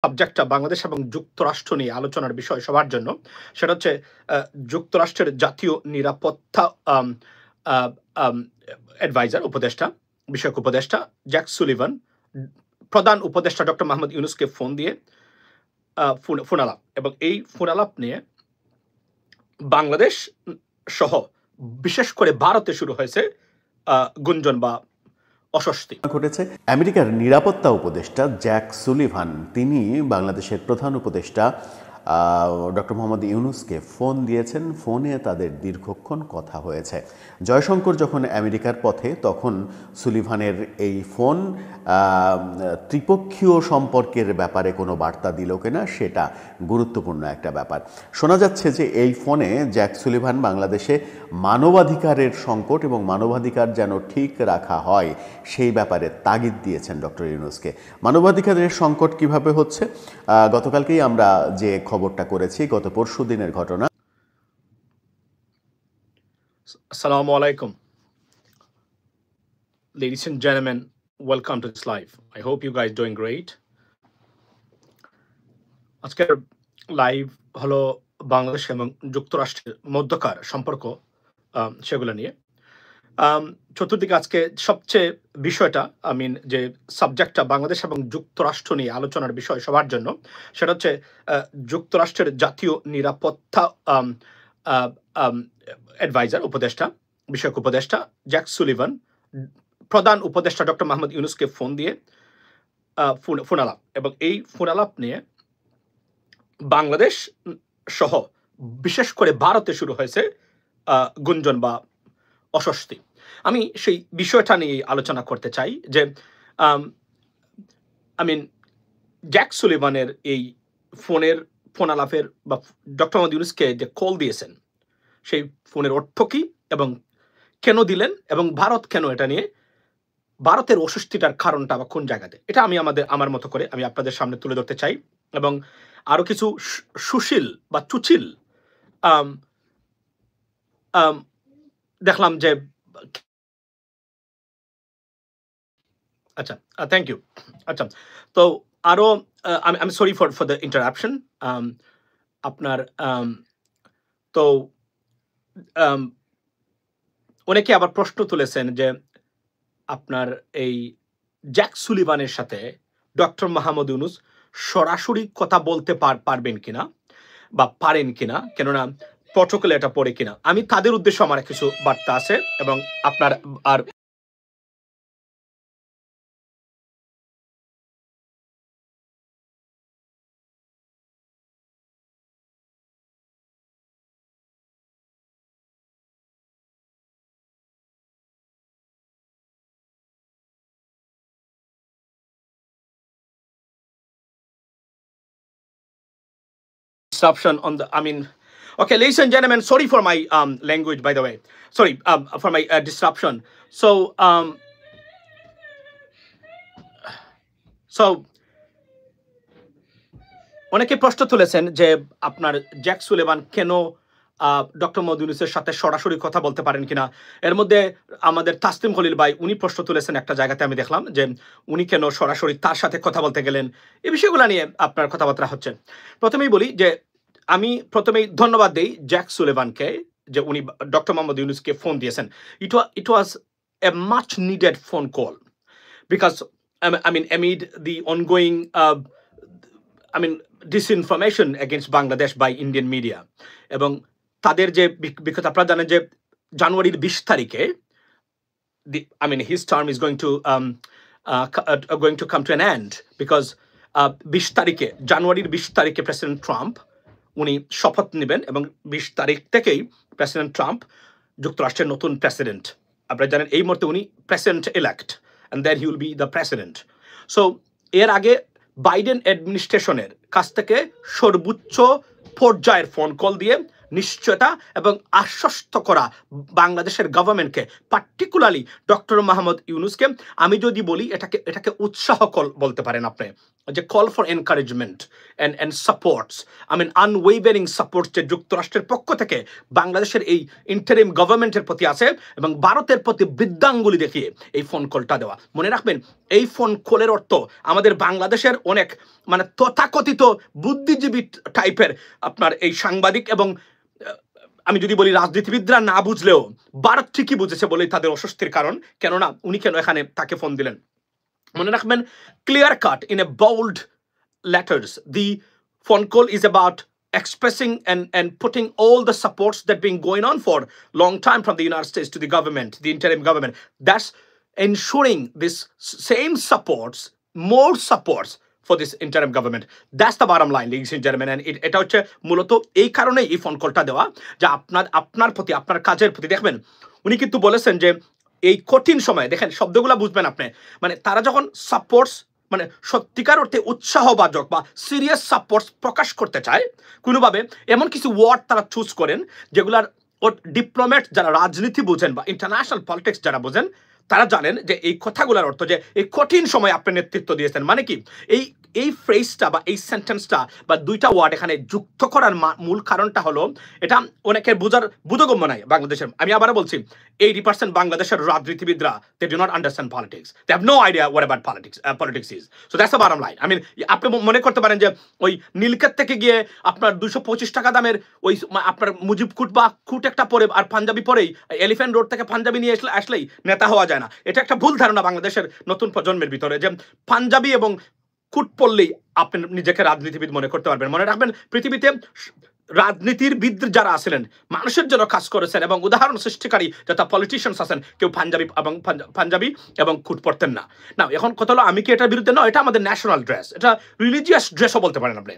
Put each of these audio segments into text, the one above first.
সাবজেক্টটা বাংলাদেশ এবং যুক্তরাষ্ট্র নিয়ে আলোচনার বিষয় সবার জন্য। সেটা হচ্ছে যুক্তরাষ্ট্রের জাতীয় নিরাপত্তা আম আ আম অ্যাডভাইজার উপদেষ্টা, বিষয়ক উপদেষ্টা জ্যাক সুলিভান প্রধান উপদেষ্টা ডক্টর মোহাম্মদ ইউনূসকে ফোন দিয়ে ফোন আলাপ এবং এই ফোন আলাপ নিয়ে বাংলাদেশ সহ বিশেষ করে ভারতে শুরু হয়েছে গুঞ্জন বা অস্বস্তি ঘটেছে। আমেরিকার নিরাপত্তা উপদেষ্টা জ্যাক সুলিভান তিনি বাংলাদেশের প্রধান উপদেষ্টা ডক্টর মোহাম্মদ ইউনূসকে ফোন দিয়েছেন। ফোনে তাদের দীর্ঘক্ষণ কথা হয়েছে। জয়শঙ্কর যখন আমেরিকার পথে, তখন সুলিভানের এই ফোন ত্রিপক্ষীয় সম্পর্কের ব্যাপারে কোনো বার্তা দিল কিনা সেটা গুরুত্বপূর্ণ একটা ব্যাপার। শোনা যাচ্ছে যে এই ফোনে জ্যাক সুলিভান বাংলাদেশে মানবাধিকারের সংকট এবং মানবাধিকার যেন ঠিক রাখা হয় সেই ব্যাপারে তাগিদ দিয়েছেন ডক্টর ইউনূসকে। মানবাধিকারের সংকট কিভাবে হচ্ছে, গতকালকেই আমরা যে খবরটা করেছি, গত পরশু দিনের ঘটনা। আসসালামু আলাইকুম ladies and gentlemen, welcome to this live. I hope you guys doing great. আজকের লাইভ হলো বাংলাদেশ এবং যুক্তরাষ্ট্রের মধ্যকার সম্পর্ক, সেগুলো নিয়ে। চতুর্দিকে আজকে সবচেয়ে বিষয়টা যে সাবজেক্টটা বাংলাদেশ এবং যুক্তরাষ্ট্র নিয়ে আলোচনার বিষয় সবার জন্য, সেটা হচ্ছে যুক্তরাষ্ট্রের জাতীয় নিরাপত্তা অ্যাডভাইজার উপদেষ্টা, বিষয়ক উপদেষ্টা জ্যাক সুলিভান প্রধান উপদেষ্টা ডক্টর মোহাম্মদ ইউনূসকে ফোন দিয়ে ফোন আলাপ এবং এই ফোন আলাপ নিয়ে বাংলাদেশ সহ বিশেষ করে ভারতে শুরু হয়েছে গুঞ্জন বা অস্বস্তি। আমি সেই বিষয়টা নিয়ে আলোচনা করতে চাই যে জ্যাক সুলিভানের এই ফোন আলাপের বা ডক্টর মোহাম্মদ ইউনূসকে যে কল দিয়েছেন, সেই ফোনের অর্থ কি এবং কেন দিলেন এবং ভারত কেন এটা নিয়ে, ভারতের অস্বস্তিটার কারণটা বা কোন জায়গাতে, এটা আমি আমার মতো করে আমি আপনাদের সামনে তুলে ধরতে চাই। এবং আরো কিছু সুশীল বা চুচিল দেখলাম যে আচ্ছা, থ্যাংক ইউ। আচ্ছা, তো আরো আমি সরি ফর দ্য ইন্টারাপশন। আপনার তো অনেকে আবার প্রশ্ন তুলেছেন যে আপনার এই জ্যাক সুলিভানের সাথে ডক্টর মোহাম্মদ ইউনূস সরাসরি কথা বলতে পারবেন কিনা বা পারেন কিনা, কেননা প্রটোকলে এটা পড়ে কিনা। আমি তাদের উদ্দেশ্যে আমার কিছু বার্তা আছে এবং আপনার আর disruption on the okay, ladies and gentlemen, sorry for my language, by the way. Sorry for my disruption. So অনেকে প্রশ্ন তুলেছেন যে আপনার জ্যাক সুলিভান কেন ডক্টর মোহাম্মদ ইউনূসের সাথে সরাসরি কথা বলতে পারেন কিনা। এর মধ্যে আমাদের তাসলিম খলিল ভাই উনি প্রশ্ন তুলেছেন একটা জায়গাতে, আমি দেখলাম যে উনি কেন সরাসরি তার সাথে কথা বলতে গেলেন। এই বিষয়গুলো নিয়ে আপনার কথাবার্তা হচ্ছে। প্রথমেই বলি যে আমি প্রথমেই ধন্যবাদ দেই জ্যাক সুলিভানকে যে উনি ডক্টর মোহাম্মদ ইউনূসকে ফোন দিয়েছেন। It was a much needed phone call because amid the ongoing disinformation against Bangladesh by Indian media, এবং তাদের যে বিকজ আপনারা জানেন যে জানুয়ারির 20 তারিখে his term is going to come to an end because 20 তারিখে জানুয়ারির 20 তারিখে প্রেসিডেন্ট ট্রাম্প উনি শপথ নেবেন এবং 20 তারিখ থেকেই প্রেসিডেন্ট ট্রাম্প যুক্তরাষ্ট্রের নতুন প্রেসিডেন্ট। আপনারা জানেন এই মুহূর্তে উনি president elect and then he will be the president. So এর আগে বাইডেন অ্যাডমিনিস্ট্রেশনের কাছ থেকে সর্বোচ্চ পর্যায়ের ফোন কল দিয়ে নিশ্চয়তা এবং আশ্বস্ত করা বাংলাদেশের গভর্নমেন্টকে, পার্টিকুলারলি ডক্টর মোহাম্মদ ইউনূসকে, আমি যদি বলি এটাকে উৎসাহ কল বলতে পারেন আপনি, যে call for encouragement and supports, I mean unwavering supports যে যুক্তরাষ্ট্রের পক্ষ থেকে বাংলাদেশের এই ইন্টারিম গভর্নমেন্টের প্রতি আছে এবং ভারতের প্রতি বৃদ্ধাঙ্গুলি দেখিয়ে এই ফোন কলটা দেওয়া। মনে রাখবেন এই ফোন কলের অর্থ আমাদের বাংলাদেশের অনেক মানে তথাকথিত বুদ্ধিজীবী টাইপের আপনার এই সাংবাদিক এবং আমি যদি বলি রাজনীতিবিদরা না বুঝলেও ভারত ঠিকই বুঝেছে বলেই তাদের অস্বস্তির কারণ। কেননা উনি কেন এখানে তাকে ফোন দিলেন মনে রাখবেন clear cut in a bold letters. The phone call is about expressing and putting all the supports that been going on for long time from the United States to the government, the interim government. That's ensuring this same supports, more supports for this interim government. That's the bottom line, ladies and gentlemen. And এটা হচ্ছে মূলত এই কারণেই এই phone কলটা দেওয়া যে আপনার প্রতি আপনার কাজের প্রতি দেখবেন উনি কিন্তু বলেছেন যে এই কঠিন সময়ে দেখেন শব্দগুলো বুঝবেন আপনি মানে তারা যখন সাপোর্টস মানে সত্যিকার অর্থে উৎসাহবাদক বা সিরিয়াস সাপোর্টস প্রকাশ করতে চায় কোনোভাবে এমন কিছু ওয়ার্ড তারা চুজ করেন যেগুলার ডিপ্লোম্যাট যারা রাজনীতি বোঝেন বা ইন্টারন্যাশনাল পলিটিক্স যারা বোঝেন তারা জানেন যে এই কথাগুলোর অর্থ যে এই কঠিন সময় আপনি নেতৃত্ব দিয়েছেন মানে কি এই ফ্রেজটা বা এই সেন্টেন্সটা বা দুইটা ওয়ার্ড এখানে যুক্ত করার মূল কারণটা হলো এটা অনেকের বোধগম্য নাই বাংলাদেশের। আমি আবার বলছি 80% বাংলাদেশের রাজনীতিবিদরা they do not understand politics, they have no idea what about politics is, so that's the bottom line. I mean আপনি মনে করতে পারেন যে ওই নীলক্ষেত থেকে গিয়ে আপনার 225 টাকা দামের ওই আপনার মুজিব কুট বা কুট একটা পরে আর পাঞ্জাবি পরেই এলিফ্যান্ট রোড থেকে পাঞ্জাবি নিয়ে আসলেই নেতা হওয়া যায় না। এটা একটা ভুল ধারণা বাংলাদেশের নতুন প্রজন্মের ভিতরে যে পাঞ্জাবি এবং কুট পড়লেই আপনি নিজেকে রাজনীতিবিদ মনে করতে পারবেন। মনে রাখবেন পৃথিবীতে রাজনীতিবিদ যারা আছিলেন মানুষের জন্য কাজ করেছেন এবং উদাহরণ সৃষ্টিকারী যত পলিটিশিয়ানস আছেন কেউ পাঞ্জাবি এবং কুট পড়তেন না। না এখন কথা হলো আমি কি এটার বিরুদ্ধে না, এটা আমাদের ন্যাশনাল ড্রেস, এটা রিলিজিয়াস ড্রেসও বলতে পারেন আপনি।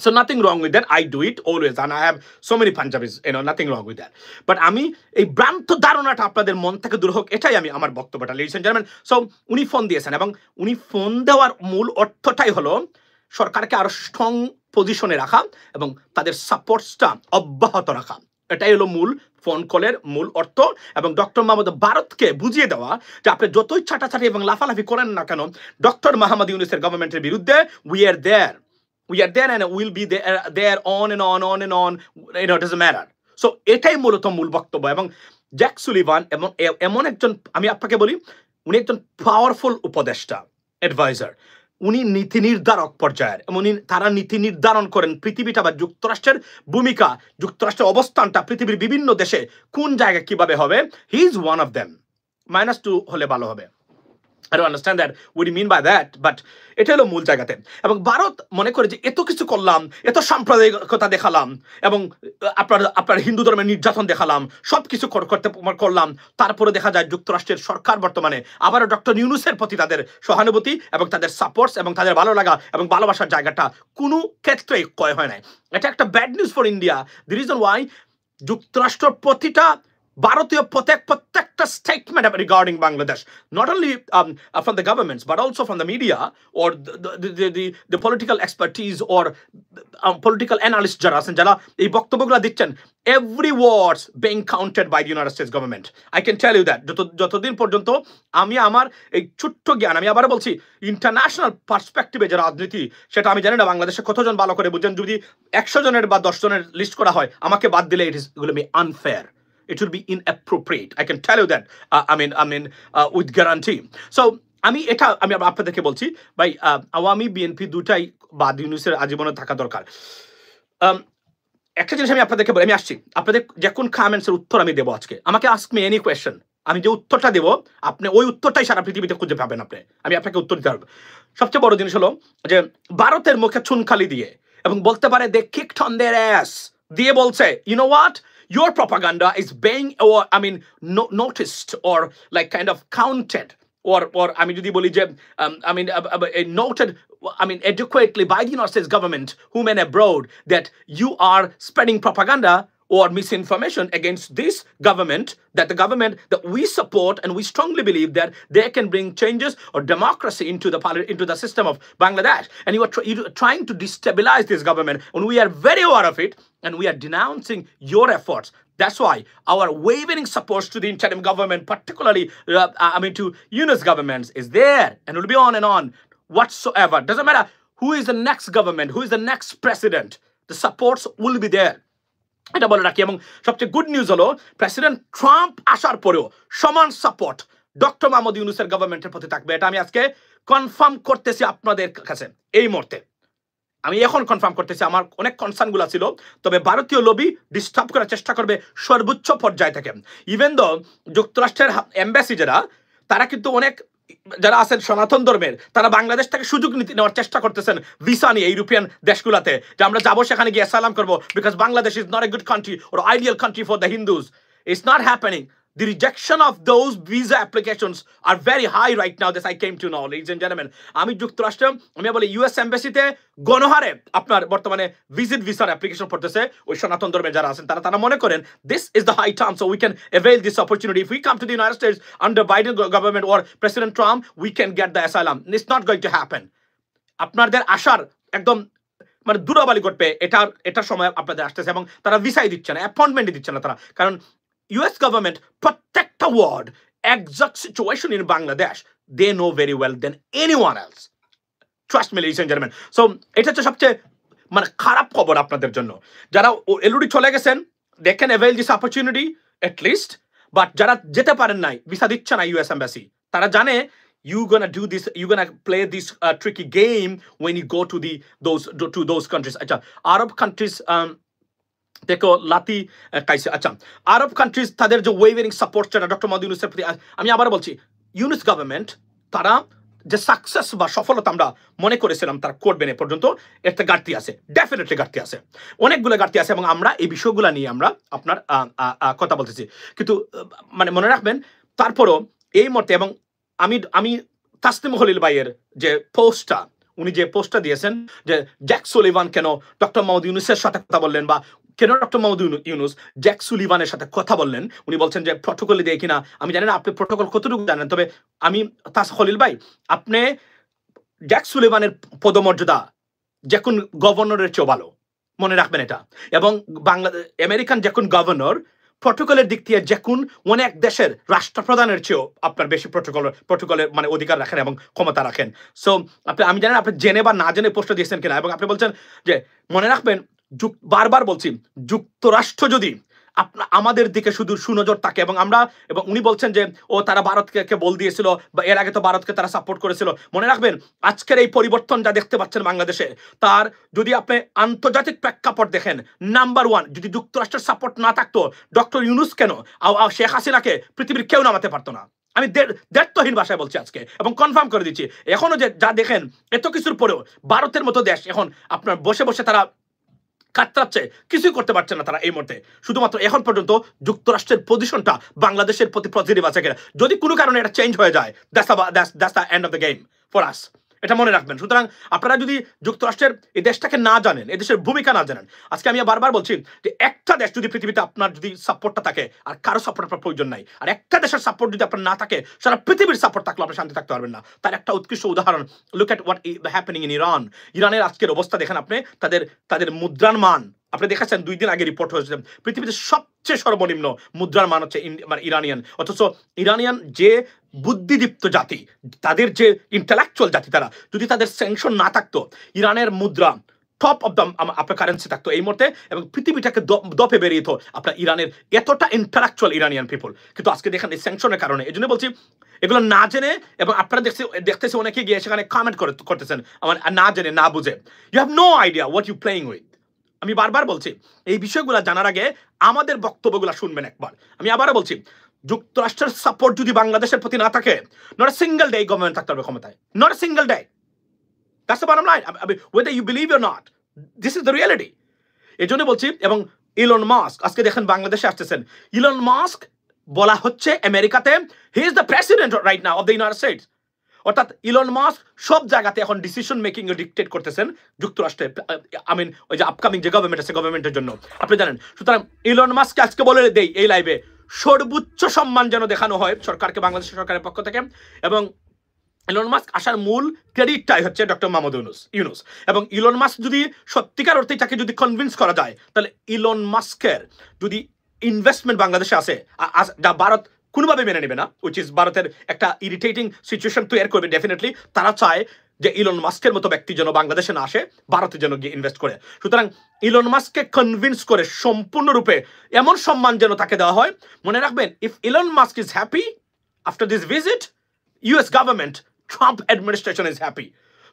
So nothing wrong with that. I do it always and I have so many Punjabis, nothing wrong with that. But আমি এই ভ্রান্ত ধারণাটা আপনাদের মন থেকে দূর হোক এটাই আমি আমার বক্তব্যটা ladies and gentlemen. So উনি ফোন দিয়েছেন এবং উনি ফোন দেওয়ার মূল অর্থটাই হলো সরকারকে আরো স্ট্রং পজিশনে রাখা এবং তাদের সাপোর্টসটা অব্যাহত রাখা। এটাই হলো মূল ফোন কলের মূল অর্থ এবং ডক্টর মোহাম্মদ ভারতকে বুঝিয়ে দেওয়া যে আপনি যতই ছাটাছাটি এবং লাফালাফি করেন না কেন ডক্টর মোহাম্মদ ইউনূসের গভর্নমেন্টের বিরুদ্ধে we are there and we'll be there on and on, it doesn't matter. So এটাই মূলত মূল বক্তব্য এবং জ্যাক সুলিভান এবং এমন একজন আমি আপনাকে বলি উনি একজন পাওয়ারফুল উপদেষ্টা অ্যাডভাইজার, উনি নীতি নির্ধারক পর্যায়ের এবং তারা নীতি নির্ধারণ করেন পৃথিবীটা বা যুক্তরাষ্ট্রের ভূমিকা যুক্তরাষ্ট্রের অবস্থানটা পৃথিবীর বিভিন্ন দেশে কোন জায়গায় কিভাবে হবে, he is one of them. -2 হলে ভালো হবে। I don't understand that what do you mean by that, but এটা হলো মূল জায়গাতে। এবং ভারত মনে করে যে এত কিছু করলাম, এত সাম্প্রদায়িকতা দেখালাম এবং আপনার হিন্দু ধর্মের নির্যাতন দেখালাম, সব কিছু করলাম, তারপরে দেখা যায় যুক্তরাষ্ট্রের সরকার বর্তমানে আবারও ডক্টর ইউনূসের প্রতি তাদের সহানুভূতি এবং তাদের সাপোর্টস এবং তাদের ভালো লাগা এবং ভালোবাসার জায়গাটা কোনো ক্ষেত্রেই ক্ষয় হয় নাই। এটা একটা bad news for India. The reason why যুক্তরাষ্ট্রের প্রতিটা ভারতীয় প্রত্যেকটা statement regarding Bangladesh, not only from the governments but also from the media or the political expertise or political analysts যারা আছেন যারা এই বক্তব্যগুলো দিচ্ছেন, every words being counted by the United States government. I can tell you that যতদিন পর্যন্ত আমি আমার এই ছোট্ট জ্ঞান, আমি আবার বলছি ইন্টারন্যাশনাল পার্সপেক্টিভে যে রাজনীতি সেটা আমি জানি না বাংলাদেশে কতজন ভালো করে বুঝেন। যদি 100 জনের বা 10 জনের লিস্ট করা হয় আমাকে বাদ দিলে it is going to be unfair. It will be inappropriate. I can tell you that. I mean, with guarantee. So, আমি আপনাদেরকে বলছি ভাই আওয়ামী বিএনপি দুটাই বাদ ইউনূসের আজীবনে থাকা দরকার। একটা জিনিস আমি আপনাদেরকে বলি, আমি আসছি আপনাদের যে কোন কমেন্টসের উত্তর আমি দেবো আজকে। আমাকে আস্ক মি এনি কোয়েশ্চেন, আমি যে উত্তরটা দেবো আপনি ওই উত্তরটাই সারা পৃথিবীতে খুঁজে পাবেন। আমি আপনাকে উত্তর দিতে পারবো। সবচেয়ে বড় জিনিস হলো যে ভারতের মুখে চুনখালি দিয়ে এবং বলতে পারে they kicked on their ass দিয়ে বলছে you know what, your propaganda is being noticed or like kind of counted or আমি যদি বলি যে noted adequately by the United States government who men abroad that you are spreading propaganda or misinformation against this government, that the government that we support and we strongly believe that they can bring changes or democracy into the system of Bangladesh, and you are trying to destabilize this government, and we are very aware of it and we are denouncing your efforts. That's why our wavering support to the interim government, particularly to Yunus governments, is there and will be on and on whatsoever. Doesn't matter who is the next government, who is the next president, the supports will be there. এটা বলে রাখি। এবং সবচেয়ে good news হলো president Trump আসার পরেও সমান support doctor Mohammad ইউনূসের গভর্নমেন্টের প্রতি থাকবে। এটা আমি আজকে কনফার্ম করতেছি আপনাদের কাছে এই মুহূর্তে। আমি এখন কনফার্ম করতেছি, আমার অনেক কনসার্নগুলো ছিল, তবে ভারতীয় লবি ডিস্টার্ব করার চেষ্টা করবে সর্বোচ্চ পর্যায় থেকে। ইভেন দো যুক্তরাষ্ট্রের এম্বাসি যারা, তারা কিন্তু অনেক যারা আছেন সনাতন ধর্মের, তারা বাংলাদেশ থেকে সুযোগ নেওয়ার চেষ্টা করতেছেন ভিসা নিয়ে ইউরোপিয়ান দেশগুলোতে, যে আমরা যাবো সেখানে গিয়ে অ্যাসাইলাম করবো, because Bangladesh is not a good country or ideal country for the Hindus. It's not happening. The rejection of those visa applications are very high right now, this I came to know, ladies and gentlemen. আমি যুক্তরাষ্ট্রে, আমি বলি US এম্বাসিতে গণহারে আপনার বর্তমানে visit ভিসার application পড়তেছে ওই সনাতন ধর্মের যারা আছেন, তারা মনে করেন this is the high time, so we can avail this opportunity. If we come to the United States under Biden government or President Trump, we can get the asylum. It's not going to happen. আপনাদের আসার একদম মানে দূরাবালি ঘটবে, এটার সময় আপনাদের আসতেছে, এবং তারা ভিসাই দিচ্ছে না, অ্যাপয়েন্টমেন্টই দিচ্ছে না তারা, কারণ US government protect the world exact situation in Bangladesh they know very well than anyone else. Trust me, ladies and gentlemen. So এটা হচ্ছে সবচেয়ে মানে খারাপ খবর আপনাদের জন্য। যারা এলুডি চলে গেছেন, they can avail this opportunity at least, but যারা যেতে পারেন নাই, ভিসা দিচ্ছে না US embassy, তারা জানে you gonna do this, you gonna play this tricky game when you go to those countries. আচ্ছা, আরব countries দেখো লাতি কাইসে। আচ্ছা, আরব কান্ট্রিজ তাদের যে ওয়েভারিং সাপোর্ট যেটা ডক্টর মোহাম্মদ ইউনূসের প্রতি, আমি আবার বলছি ইউনূস গভর্নমেন্ট তারা যে সাকসেস বা সফলতা আমরা মনে করেছিলাম তারা করবেন, এ পর্যন্ত একটা ঘাটতি আছে, ডেফিনেটলি ঘাটতি আছে, অনেকগুলো ঘাটতি আছে, এবং আমরা এই বিষয়গুলো নিয়ে আমরা আপনার কথা বলতেছি। কিন্তু মানে মনে রাখবেন তারপরও এই মুহূর্তে, এবং আমি তাসনিম খলিল ভাইয়ের যে পোস্টটা, উনি যে পোস্টটা দিয়েছেন যে জ্যাক সুলিভান কেন ডক্টর মোহাম্মদ ইউনূসের সাথে কথা বললেন, বা কেন ডক্টর মোহাম্মদ ইউনূস জ্যাক সুলিভানের সাথে কথা বললেন, উনি বলছেন যে প্রটোকলে দিয়ে কিনা, আমি জানি না আপনি প্রটোকল কতটুকু জানেন, তবে আমি তাস খলিল ভাই, আপনি জ্যাক সুলিভানের পদমর্যাদা যে কোন গভর্নরের চেয়েও ভালো, মনে রাখবেন এটা। এবং আমেরিকান যে কোন গভর্নর প্রটোকলের দিক দিয়ে যে কোন অনেক দেশের রাষ্ট্রপ্রধানের চেয়েও আপনার বেশি প্রটোকলের মানে অধিকার রাখেন এবং ক্ষমতা রাখেন। সো আমি জানেন আপনি জেনে বা না জেনে পোস্ট দিয়েছেন কিনা, এবং আপনি বলছেন যে মনে রাখবেন, বারবার বলছি, যুক্তরাষ্ট্র যদি আমাদের দিকে শুধু সুনজর থাকে, এবং উনি বলছেন যে তারা ভারতকে বল দিয়েছিল, বা এর আগে তো ভারতকে তারা সাপোর্ট করেছিল। মনে রাখবেন আজকের এই পরিবর্তন যা দেখতে পাচ্ছেন বাংলাদেশে, তার যদি আপনি আন্তর্জাতিক প্রেক্ষাপট দেখেন, নাম্বার ওয়ান, যদি যুক্তরাষ্ট্রের সাপোর্ট না থাকতো, ডক্টর ইউনূস কেন শেখ হাসিনাকে পৃথিবীর কেউ নামাতে পারতো না। আমি দ্ব্যর্থহীন ভাষায় বলছি আজকে, এবং কনফার্ম করে দিচ্ছি, এখনো যে যা দেখেন এত কিছুর পরেও ভারতের মতো দেশ এখন আপনার বসে বসে তারা কাতরাচ্ছে, কিছুই করতে পারছে না তারা এই মুহূর্তে। শুধুমাত্র এখন পর্যন্ত যুক্তরাষ্ট্রের পজিশনটা বাংলাদেশের প্রতি পজিটিভ আছে কিনা, যদি কোনো কারণে এটা চেঞ্জ হয়ে যায়, that's the end of the game for us, এটা মনে রাখবেন। সুতরাং আপনারা যদি যুক্তরাষ্ট্রের এই দেশটাকে না জানেন, এই দেশের ভূমিকা না জানেন, আজকে আমি বারবার বলছি যে একটা দেশ যদি পৃথিবীতে আপনার যদি সাপোর্টটা থাকে, আর কারো সাপোর্ট আপনার প্রয়োজন নাই, আর একটা দেশের সাপোর্ট যদি আপনার না থাকে, সারা পৃথিবীর সাপোর্ট থাকলে আপনি শান্তি থাকতে পারবেন না। তার একটা উৎকৃষ্ট উদাহরণ, look at what is happening in Iran. ইরানের আজকের অবস্থা দেখেন আপনি, তাদের মুদ্রার মান আপনি দেখাচ্ছেন, 2 দিন আগে রিপোর্ট হয়েছে পৃথিবীতে সবচেয়ে সর্বনিম্ন মুদ্রার মান হচ্ছে ইরানিয়ান। অথচ ইরানিয়ান যে বুদ্ধিদীপ্ত জাতি, তাদের যে ইন্টেলেকচুয়াল জাতি, তারা যদি তাদের স্যাংশন না থাকতো, ইরানের মুদ্রা টপ অফ দ্য আপনার কারেন্সি থাকতো এই মুহূর্তে, এবং পৃথিবীটাকে দপে বেরিয়ে যেত আপনার ইরানের এতটা ইন্টেলেকচুয়াল ইরানিয়ান পিপল। কিন্তু আজকে দেখেন এই স্যাংশনের কারণে, এই জন্য বলছি এগুলো না জেনে, এবং আপনারা দেখতেছে অনেকে গিয়ে সেখানে কমেন্ট করতেছেন আমার না জেনে না বুঝে। You have no idea what you playing with. আমি বারবার বলছি এই বিষয়গুলো জানার আগে আমাদের বক্তব্যগুলো শুনবেন একবার। আমি আবারও বলছি, যুক্তরাষ্ট্রের সাপোর্ট যদি বাংলাদেশের প্রতি না থাকে, not a single day government থাকতে হবে ক্ষমতায়, not a single day. That's the bottom line, whether you believe or not, this is the reality. এই জন্য বলছি। এবং ইলন মাস্ক আজকে দেখেন বাংলাদেশে আসতেছেন, ইলন মাস্ক বলা হচ্ছে আমেরিকাতে হি is the president right now of the United states. অর্থাৎ ইলন মাস্ক সব জায়গাতে এখন ডিসিশন মেকিং এ ডিক্টেট করতেছেন যুক্তরাষ্ট্রে, ওই যে আপকামিং যে গভর্নমেন্ট আছে গভর্নমেন্টের জন্য, আপনি জানেন। সুতরাং ইলন মাস্ককে আজকে বলে দেই এই লাইভে, সর্বোচ্চ সম্মান যেন দেখানো হয় সরকারকে, বাংলাদেশ সরকারের পক্ষ থেকে। এবং ইলন মাস্ক আসার মূল ক্রেডিটটাই হচ্ছে ডক্টর মোহাম্মদ ইউনূস। এবং ইলন মাস্ক যদি সত্যিকার অর্থে তাকে যদি কনভিন্স করা যায়, তাহলে ইলন মাস্কের যদি ইনভেস্টমেন্ট বাংলাদেশে আসে, যা ভারত কোনোভাবে মেনে নেবে না, উইচ ইজ ভারতের একটা ইরিটেটিং সিচুয়েশন তৈরি করবে ডেফিনেটলি। তারা চায় যে ইলন মাস্কের মতো ব্যক্তি যেন বাংলাদেশে না আসে, ভারতে যেন গিয়ে ইনভেস্ট করে। সুতরাং ইলন মাস্ককে কনভিন্স করে সম্পূর্ণরূপে এমন সম্মান যেন তাকে দেওয়া হয়। মনে রাখবেন, if Elon Musk is happy after this visit, US government, Trump administration is happy.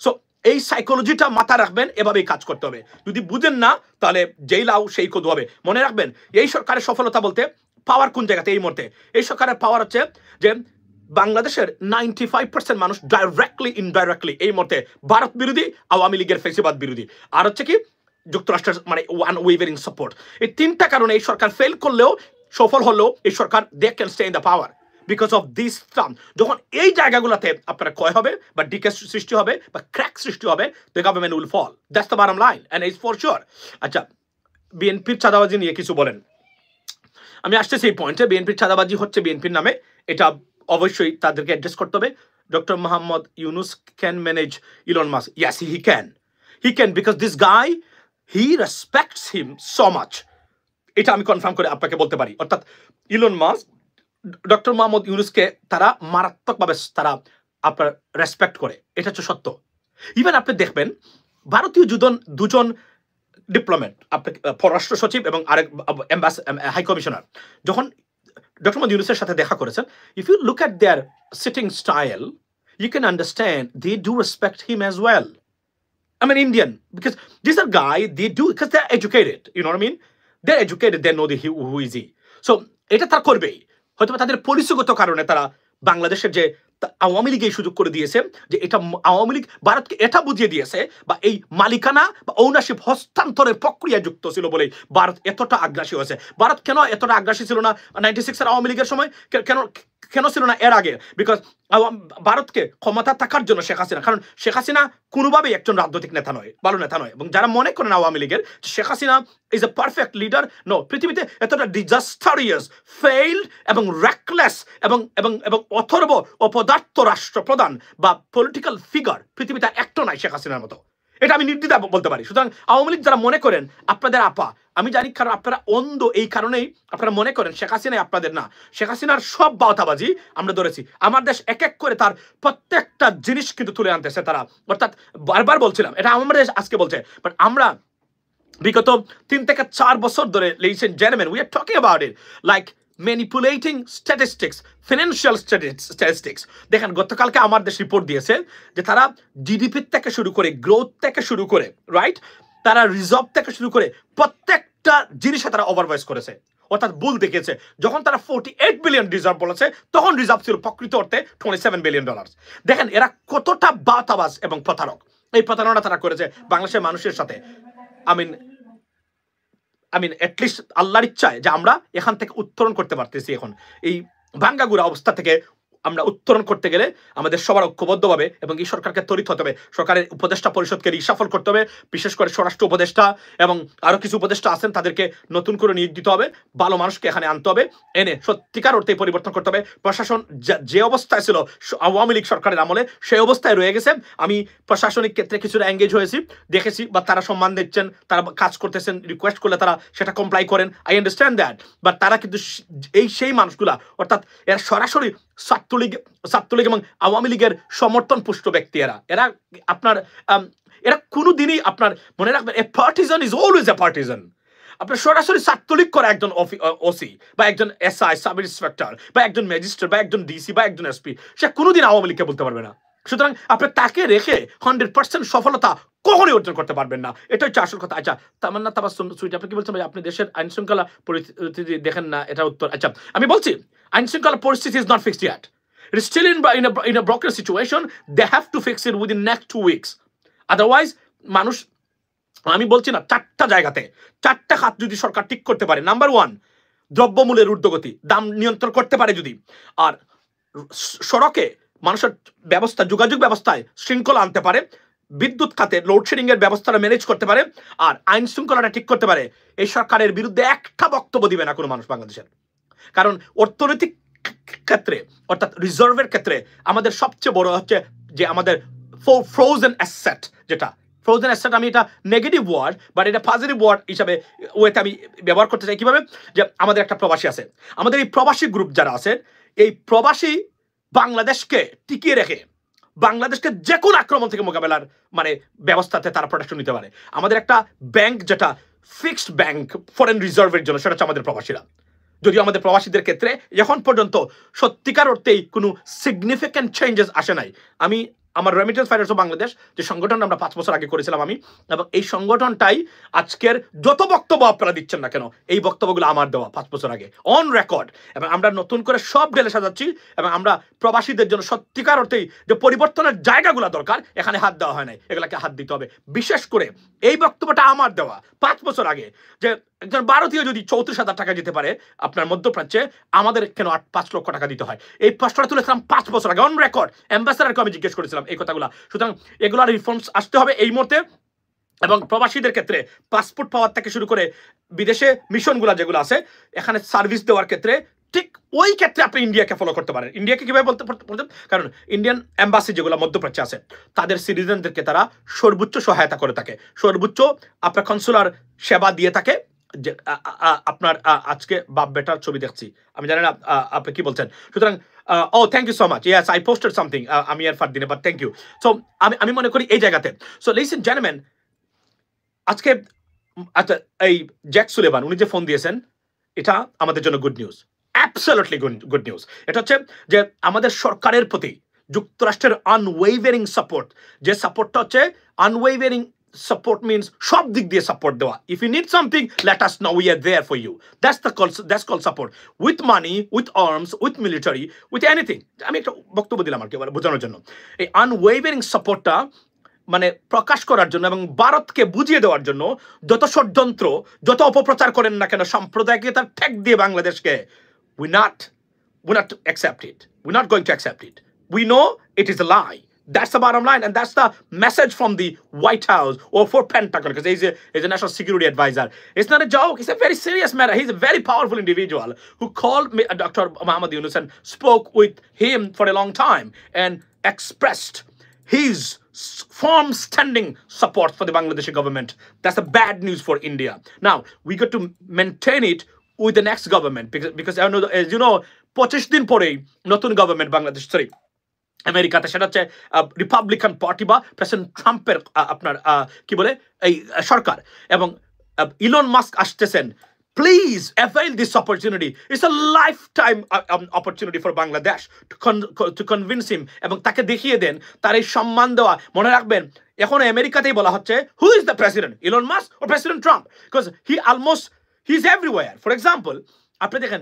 So এই সাইকোলজিটা মাথা রাখবেন, এভাবেই কাজ করতে হবে। যদি বুঝেন না তাহলে যেই লাউ সেই কদু হবে। মনে রাখবেন, এই সরকারের সফলতা বলতে পাওয়ার কোন জায়গাতে এই মুহূর্তে? এই সরকারের পাওয়ার হচ্ছে যে বাংলাদেশের 95% মানুষ ডাইরেক্টলি ইনডাইরেক্টলি এই মুহূর্তে ভারত বিরোধী, আওয়ামী লীগের ফেসিবাদ বিরোধী, আর হচ্ছে কি যুক্তরাষ্ট্রের মানে ওয়ান ওয়েভারিং সাপোর্ট। এই তিনটা কারণে এই সরকার ফেল করলেও, সফল হলেও এই সরকার they can stay in the power because of this term. যখন এই জায়গাগুলোতে আপনার ক্ষয় হবে বা ডিকে সৃষ্টি হবে বা ক্র্যাক সৃষ্টি হবে, the government will fall. That's the bottom line and it's for sure. আচ্ছা, বিএনপির চাঁদাবাজি নিয়ে কিছু বলেন। আমি আসতেছি এই পয়েন্টে। বিএনপির চাঁদাবাজি হচ্ছে বিএনপির নামে, এটা অবশ্যই তাদেরকে অ্যাড্রেস করতে হবে। Doctor Mohammad Yunus can manage Elon Musk. Yes, he can because this guy, he respects him so much. এটা আমি কনফার্ম করে আপনাকে বলতে পারি। অর্থাৎ ইলন মাস্ক ডক্টর মোহাম্মদ ইউনুসকে তারা মারাত্মকভাবে তারা আপনার রেসপেক্ট করে, এটা হচ্ছে সত্য। ইভেন আপনি দেখবেন ভারতীয় দুজন ডিপ্লোমেট, আপনি পররাষ্ট্র সচিব এবং আরেক হাই কমিশনার, যখন ডক্টর মোহাম্মদ ইউনুসের সাথে দেখা করেছেন, if you look at their sitting style, you can understand they do respect him as well. I mean, Indian, because these are guy, they do, because they're educated, you know what I mean? They're educated, they know who is he. So এটা তারা করবেই। হয়তো তাদের পরিচয়গত কারণে তারা বাংলাদেশের যে আওয়ামী লীগ এই সুযোগ করে দিয়েছে, যে এটা আওয়ামী লীগ ভারতকে এটা বুঝিয়ে দিয়েছে, বা এই মালিকানা বা ঔনারশিপ হস্তান্তরের প্রক্রিয়া যুক্ত ছিল বলেই ভারত এতটা আগ্রাসী হয়েছে। ভারত কেন এতটা আগ্রাসী ছিল না 96-এর আওয়ামী লীগের সময়? কেন ছিল না এর আগে? বিকজ ভারতকে ক্ষমতা থাকার জন্য শেখ হাসিনা, কারণ শেখ হাসিনা কোনোভাবেই একজন রাজনৈতিক নেতা নয়, ভালো নেতা নয়। এবং যারা মনে করেন আওয়ামী লীগের Sheikh Hasina is a perfect leader, no, পৃথিবীতে এতটা ডিজাস্টারিয়াস, ফেইল্ড এবং র্যাকলেস এবং এবং এবং অথর্ব অপদার্থ রাষ্ট্রপ্রধান বা পলিটিক্যাল ফিগার পৃথিবীতে একটা নাই শেখ হাসিনার মতো। এটা আমি নির্দ্বিধায় বলতে পারি। সুতরাং আওয়ামী লীগ যারা মনে করেন আপনাদের আপা, আমি জানি, কারণ আপনারা অন্ধ, এই কারণেই আপনারা মনে করেন শেখ হাসিনাই আপনাদের না। শেখ হাসিনার সব বাউতাবাজি আমরা ধরেছি। আমার দেশ এক এক করে তার প্রত্যেকটা জিনিস কিন্তু তুলে আনতেছে তারা। অর্থাৎ বারবার বলছিলাম, এটা আমার দেশ আজকে বলছে, বাট আমরা বিগত 3 থেকে 4 বছর ধরে, ladies and gentlemen, we are talking about it, like manipulating statistics, financial statistics. দেখেন, গতকালকে আমার দেশ রিপোর্ট দিয়েছে যে তারা জিডিপি থেকে শুরু করে, গ্রোথ থেকে শুরু করে, রাইট, তারা রিজার্ভ থেকে শুরু করে প্রত্যেকটা জিনিসে তারা ওভারভয়েস করেছে, অর্থাৎ ভুল দেখেছে। যখন তারা 48 বিলিয়ন রিজার্ভ বলেছে, তখন রিজার্ভ ছিল প্রকৃত অর্থে $27 বিলিয়ন। দেখেন এরা কতটা বাতাবাজ এবং প্রতারক। এই প্রতারণা তারা করেছে বাংলাদেশের মানুষের সাথে। I mean, at least আল্লাহর ইচ্ছায় যে আমরা এখান থেকে উত্তরণ করতে পারতেছি। এখন এই ভাঙ্গাগুড়া অবস্থা থেকে আমরা উত্তরণ করতে গেলে আমাদের সবার ঐক্যবদ্ধভাবে এবং এই সরকারকে তড়িৎ হতে হবে। সরকারের উপদেষ্টা পরিষদকে রিশাফল করতে হবে, বিশেষ করে স্বরাষ্ট্র উপদেষ্টা এবং আরও কিছু উপদেষ্টা আছেন, তাদেরকে নতুন করে নিয়োগ দিতে হবে, ভালো মানুষকে এখানে আনতে হবে, এনে সত্যিকার অর্থে পরিবর্তন করতে হবে। প্রশাসন যে অবস্থায় ছিল আওয়ামী লীগ সরকারের আমলে, সেই অবস্থায় রয়ে গেছে। আমি প্রশাসনিক ক্ষেত্রে কিছুটা এঙ্গেজ হয়েছি, দেখেছি, বা তারা সম্মান দিচ্ছেন, তারা কাজ করতেছেন, রিকোয়েস্ট করলে তারা সেটা কমপ্লাই করেন, আই আন্ডারস্ট্যান্ড দ্যাট। বাট তারা কিন্তু সেই মানুষগুলা, অর্থাৎ এরা সরাসরি ছাত্রলীগ এবং আওয়ামী লীগের সমর্থন পুষ্ট ব্যক্তি। এরা আপনার এরা কোনোদিনই, আপনার মনে রাখবেন, a partisan is always a partisan. আপনার সরাসরি ছাত্রলীগ করা একজন ওসি বা একজন এসআই, সাব ইন্সপেক্টর বা একজন ম্যাজিস্ট্রেট বা একজন ডিসি বা একজন এসপি, সে কোনোদিন আওয়ামী লীগকে বলতে পারবে না। সুতরাং আপনি তাকে রেখে 100% সফলতা কখনোই অর্জন করতে পারবেন না। এটা হচ্ছে আসল কথা। আচ্ছা, তামান্না তাবাসসুম সুইটি, আপনি কি বলছেন ভাই? আপনি দেশের আইন শৃঙ্খলা পরিস্থিতি দেখেন না, এটা উত্তর। আচ্ছা, আমি বলছি আইন শৃঙ্খলা পরিস্থিতি is not fixed yet. It is still in a broken situation. They have to fix it within next 2 weeks. Otherwise, মানুষ, আমি বলছি না, 4টা জায়গাতে 4টা খাত যদি সরকার ঠিক করতে পারে, নাম্বার 1, দ্রব্যমূল্যের ঊর্ধ্বগতি, দাম নিয়ন্ত্রণ করতে পারে যদি, আর সড়কে মানুষের ব্যবস্থা, যোগাযোগ ব্যবস্থায় শৃঙ্খলা আনতে পারে, বিদ্যুৎ খাতে লোডশেডিং এর ব্যবস্থাটা ম্যানেজ করতে পারে, আর আইন শৃঙ্খলাটা ঠিক করতে পারে, এই সরকারের বিরুদ্ধে একটা বক্তব্য দিবে না কোনো মানুষ বাংলাদেশের। কারণ অর্থনৈতিক ক্ষেত্রে, অর্থাৎ রিজার্ভের ক্ষেত্রে আমাদের সবচেয়ে বড় হচ্ছে যে আমাদের ফ্রোজেন অ্যাসেট, যেটা ফ্রোজেন অ্যাসেট, আমি এটা নেগেটিভ ওয়ার্ড বাট এটা পজিটিভ ওয়ার্ড হিসাবে ওয়েতে আমি ব্যবহার করতে চাই। কিভাবে? যে আমাদের একটা প্রবাসী আছে, আমাদের এই প্রবাসী গ্রুপ যারা আছে, এই প্রবাসী বাংলাদেশকে টিকিয়ে রেখে বাংলাদেশকে যে কোনো আক্রমণ থেকে মোকাবেলার মানে ব্যবস্থাতে তারা প্রোটেকশন নিতে পারে। আমাদের একটা ব্যাংক যেটা ফিক্সড ব্যাংক ফরেন রিজার্ভের জন্য, সেটা হচ্ছে আমাদের প্রবাসীরা। যদিও আমাদের প্রবাসীদের ক্ষেত্রে এখন পর্যন্ত সত্যিকার অর্থেই কোনো সিগনিফিক্যান্ট চেঞ্জেস আসে নাই। আমি আমার রেমিটেন্স ফাইন্যান্স অফ বাংলাদেশ যে সংগঠন আমরা 5 বছর আগে করেছিলাম আমি, এবং এই সংগঠনটাই আজকের যত বক্তব্য আপনারা দিচ্ছেন না কেন, এই বক্তব্যগুলো আমার দেওয়া 5 বছর আগে অন রেকর্ড। এবং আমরা নতুন করে সব ঢেলে সাজাচ্ছি, এবং আমরা প্রবাসীদের জন্য সত্যিকার অর্থেই যে পরিবর্তনের জায়গাগুলো দরকার এখানে হাত দেওয়া হয় নাই, এগুলাকে হাত দিতে হবে। বিশেষ করে এই বক্তব্যটা আমার দেওয়া 5 বছর আগে, যে একজন ভারতীয় যদি 34,000 টাকা দিতে পারে আপনার মধ্যপ্রাচ্যে, আমাদের কেন 5 লক্ষ টাকা দিতে হয়? এই প্রশ্নটা তুলেছিলাম 5 বছর আগে অন রেকর্ড। অ্যাম্বাসেডারকে আমি জিজ্ঞেস করেছিলাম এই কথাগুলো। সুতরাং এগুলার রিফর্মস আসতে হবে এই মুহূর্তে। এবং প্রবাসীদের ক্ষেত্রে পাসপোর্ট পাওয়ার থেকে শুরু করে বিদেশে মিশনগুলো যেগুলো আছে, এখানে সার্ভিস দেওয়ার ক্ষেত্রে ঠিক ওই ক্ষেত্রে আপনি ইন্ডিয়াকে ফলো করতে পারেন। ইন্ডিয়াকে কিভাবে বলতে পারতেন? কারণ ইন্ডিয়ান এম্বাসি যেগুলো মধ্যপ্রাচ্যে আছে, তাদের সিটিজেনদেরকে তারা সর্বোচ্চ সহায়তা করে থাকে, সর্বোচ্চ আপনার কনসুলার সেবা দিয়ে থাকে। যে আপনার আজকে বাপ বেটার ছবি দেখছি, আমি জানি না আপনি কি বলছেন। সুতরাং oh thank you so much, yes I posted something, আমি আর ফার দিনে, বাট থ্যাংক ইউ। সো আমি মনে করি এই জায়গাতে, সো লিসেন জেন্টলম্যান, আজকে আচ্ছা এই জ্যাক সুলেভান উনি যে ফোন দিয়েছেন, এটা আমাদের জন্য good news, absolutely good news. এটা হচ্ছে যে আমাদের সরকারের প্রতি যুক্তরাষ্ট্রের আনওয়েভারিং সাপোর্ট, যে সাপোর্টটা হচ্ছে আনওয়েভারিং support means সব দিক দিয়ে সাপোর্ট দেওয়া। If you need something, let us know, we are there for you. That's called support, with money, with arms, with military, with anything. আমি একটা বক্তব্য দিলাম আর কি বোঝানোর জন্য। এই আনওয়েভারিং সাপোর্টটা মানে প্রকাশ করার জন্য এবং ভারতকে বুঝিয়ে দেওয়ার জন্য যত ষড়যন্ত্র, যত অপপ্রচার করেন না কেন সাম্প্রদায়িকতার তার ঠেক দিয়ে বাংলাদেশকে, we not accept it. We're not going to accept it. We know it is a lie. That's the bottom line, and that's the message from the White House or for Pentagon, because he's a national security advisor. It's not a joke. It's a very serious matter. He's a very powerful individual who called me, Dr. Muhammad Yunus, and spoke with him for a long time and expressed his firm standing support for the Bangladeshi government. That's the bad news for India. Now we got to maintain it with the next government, because as you know 25 দিন পরেই নতুন government Bangladesh, sorry আমেরিকাতে, সেটা হচ্ছে Republican party বা president ট্রাম্পের আপনার কি বলে এই সরকার, এবং ইলন মাস্ক আসতেছেন। Please avail this opportunity, it's a life time opportunity for Bangladesh to convince him, এবং তাকে দেখিয়ে দেন তার এই সম্মান দেওয়া। মনে রাখবেন এখন আমেরিকাতেই বলা হচ্ছে who is the president, Elon Musk ও president Trump, because he is everywhere. For example আপনি দেখেন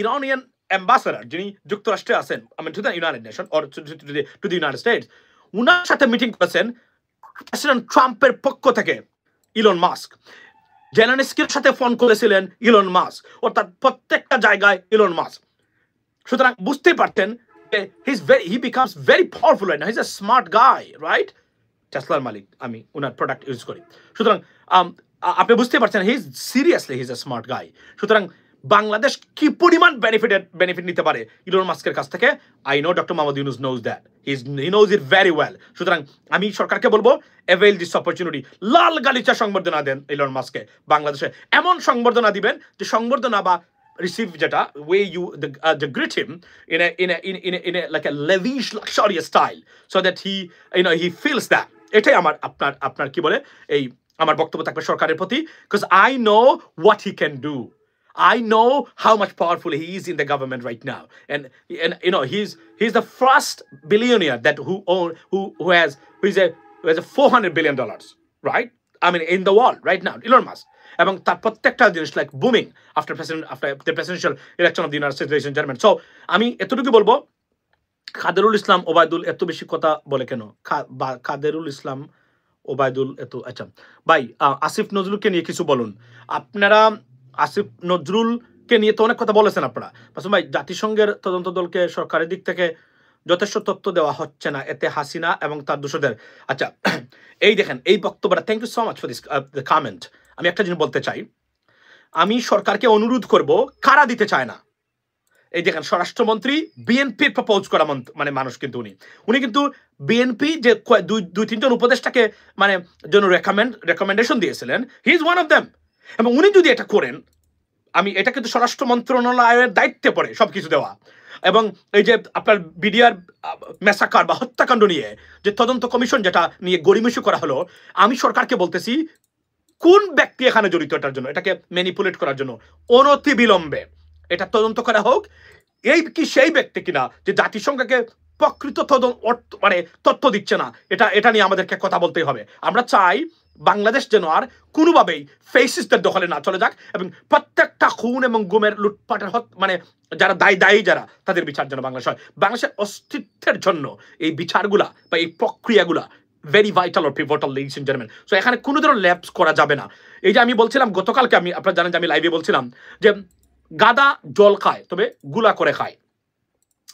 ইরানিয়ান অ্যাম্বাসেডার যিনি যুক্তরাষ্ট্রে আছেন, to the United Nation or to the United States, উনার সাথে মিটিং করেছেন প্রেসিডেন্ট ট্রাম্পের পক্ষ থেকে ইলন মাস্ক। জেলেনস্কির সাথে ফোন করেছিলেন ইলন মাস্ক, অর্থাৎ প্রত্যেকটা জায়গায় ইলন মাস্ক। সুতরাং বুঝতেই পারতেন যে he becomes very powerful right now. He is a smart guy, right? টেসলার মালিক, আমি ওনার প্রোডাক্ট ইউজ করি। সুতরাং আপনি বুঝতে পারছেন হি ইজ আ স্মার্ট গাই। সুতরাং বাংলাদেশ কি পরিমাণ বেনিফিট নিতে পারে ইলন মাস্কের কাছ থেকে, I know doctor Mohammad Yunus nose that, he knows it very well. সুতরাং আমি সরকারকে বলবো অ্যাভেইল দিস অপরচুনিটি, লাল গালিচা সংবর্ধনা দেন ইলন মাস্ককে। বাংলাদেশে এমন সংবর্ধনা দিবেন যে সংবর্ধনা বা রিসিভ যেটা way you the greet him in a like a lavish luxurious style, so that he feels that. এটাই আমার আপনার কি বলে এই আমার বক্তব্য থাকবে সরকারের প্রতি, because I know what he can do. I know how much powerful he is in the government right now, and he's the first billionaire that who has a $400 billion, right? I mean, in the world right now, Elon Musk. এবং তার প্রত্যেকটা জিনিস like booming after the presidential election of the United States, ladies and gentleman. So আমি এতটুকু বলবো, কাদেরুল ইসলাম ওবায়দুল এত বেশি কথা বলে কেন? কাদেরুল ইসলাম ওবায়দুল এত, আচ্ছা ভাই আসিফ নজরুলকে নিয়ে কিছু বলুন। আপনারা আসিফ নজরুলকে নিয়ে তো অনেক কথা বলেছেন আপনারা। মাসুম ভাই, জাতিসংঘের তদন্ত দলকে সরকারের দিক থেকে যথেষ্ট তথ্য দেওয়া হচ্ছে না, এতে হাসিনা এবং তার দোষদের। আচ্ছা এই দেখেন এই বক্তব্যটা, thank you so much for this comment. আমি একটা জিনিস বলতে চাই, আমি সরকারকে অনুরোধ করব, কারা দিতে চায় না। এই দেখেন স্বরাষ্ট্রমন্ত্রী বিএনপির প্রপোজ করা মানে মানুষ, কিন্তু উনি কিন্তু বিএনপি যে দুই তিনজন উপদেষ্টাকে মানে জন্য রেকমেন্ডেশন দিয়েছিলেন, he is one of them. এবং উনি যদি এটা করেন, আমি এটা কিন্তু স্বরাষ্ট্র মন্ত্রণালয়ের দায়িত্বে পড়ে সবকিছু দেওয়া। এবং এই যে আপনার বিডিআর ম্যাসাকার বা হত্যাকাণ্ড নিয়ে যে তদন্ত কমিশন যেটা নিয়ে গড়িমসি করা হলো, আমি সরকারকে বলতেছি কোন ব্যক্তি এখানে জড়িত এটার জন্য, এটাকে ম্যানিপুলেট করার জন্য অনতি বিলম্বে এটা তদন্ত করা হোক। এই কি সেই ব্যক্তি কিনা যে জাতিসংঘকে প্রকৃত মানে তথ্য দিচ্ছে না, এটা নিয়ে আমাদেরকে কথা বলতেই হবে। আমরা চাই বাংলাদেশ যেন আর কোনোভাবেই ফেসিস্টদের দখলে না চলে যাক এবং প্রত্যেকটা খুন এবং গুমের লুটপাটের মানে যারা দায়ী যারা তাদের বিচার যেন বাংলাদেশ হয়। বাংলাদেশের অস্তিত্বের জন্য এই বিচারগুলা বা এই প্রক্রিয়াগুলা very vital or pivotal, ladies and gentleman. So এখানে কোনো ধরনের ল্যাপস করা যাবে না। এই যে আমি বলছিলাম গতকালকে, আপনারা জানেন যে আমি লাইভে বলছিলাম যে গাদা জল খায় তবে গুলা করে খায়।